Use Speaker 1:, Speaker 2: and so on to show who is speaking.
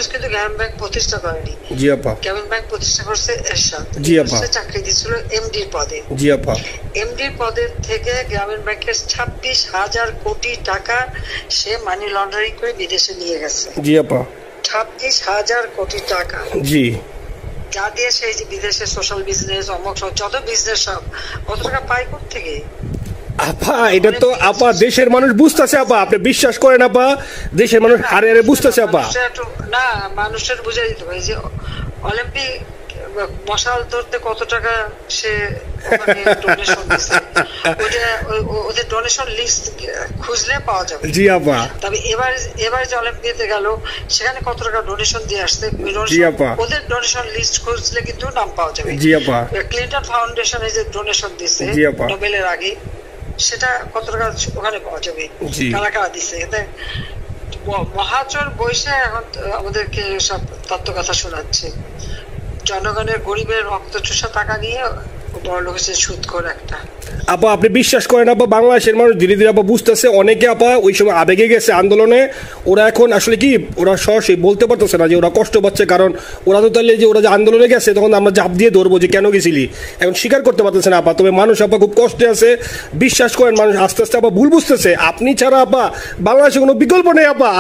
Speaker 1: Business কিন্তু গ্রামীণ bank প্রতিষ্ঠা করেনি।
Speaker 2: জি আপা।
Speaker 1: গ্রামীণ ব্যাংক প্রতিষ্ঠা করছে এরশাদ।
Speaker 2: জি আপা।
Speaker 1: চাকরি দিয়েছিল এমডির পদে।
Speaker 2: জি আপা।
Speaker 1: এমডির পদের থেকে গ্রামীণ ব্যাংকের 26,000 কোটি টাকা সে মানি লন্ডারিং করে বিদেশে নিয়ে গেছে।
Speaker 2: জি আপা।
Speaker 1: 26,000 কোটি টাকা।
Speaker 2: জি।
Speaker 1: যা দিয়ে সেই যে বিদেশে সোশ্যাল বিজনেস অমক যত বিজনেস সব কত টাকা পায় কোত্থেকে?
Speaker 2: আপা এটা তো আপা দেশের মানুষ বুঝতেছে আপা, আপনি বিশ্বাস করেন আপা, দেশের মানুষ হারে হারে বুঝতেছে আপা।
Speaker 1: না মানুষের বুঝাই দিতে পারে যে অলিম্পিক মশাল ধরতে কত টাকা সে ডোনেশন দিচ্ছে, ওদের ডোনেশন লিস্ট খুঁজলে পাওয়া যাবে।
Speaker 2: জি আপা।
Speaker 1: তবে এবার যে অলিম্পিয়াতে গেল সেখানে কত টাকা ডোনেশন দিয়ে আসছে, ওদের ডোনেশন লিস্ট খুঁজলে কিন্তু নাম পাওয়া যাবে।
Speaker 2: জি আপা।
Speaker 1: ক্লিন্টন ফাউন্ডেশনে যে ডোনেশন দিচ্ছে নোবেলের আগে সেটা কত টাকা ওখানে পাওয়া যাবে, কারা কারা দিচ্ছে। মহাচর বৈশে এখন আমাদেরকে সব তত্ত্ব কথা শোনাচ্ছে, জনগণের গরিবের রক্ত চুষা টাকা নিয়ে বড় লোক হচ্ছে সুদখোর একটা।
Speaker 2: আপা আপনি বিশ্বাস করেন আপা, বাংলাদেশের মানুষ ধীরে ধীরে আপা বুঝতেছে, অনেকে আপা ওই সময় আবেগে গেছে আন্দোলনে, ওরা এখন আসলে কি ওরা সরাসরি বলতে পারতেছে না যে ওরা কষ্ট পাচ্ছে, কারণ ওরা তো তাহলে যে ওরা যে আন্দোলনে গেছে তখন আমরা জাপ দিয়ে ধরবো যে কেন গেছিলি, এখন স্বীকার করতে পারতেছে না আপা। তবে মানুষ আপা খুব কষ্টে আছে, বিশ্বাস করেন মানুষ আস্তে আস্তে আপা ভুল বুঝতেছে, আপনি ছাড়া আপা বাংলাদেশে কোনো বিকল্প নেই আপা।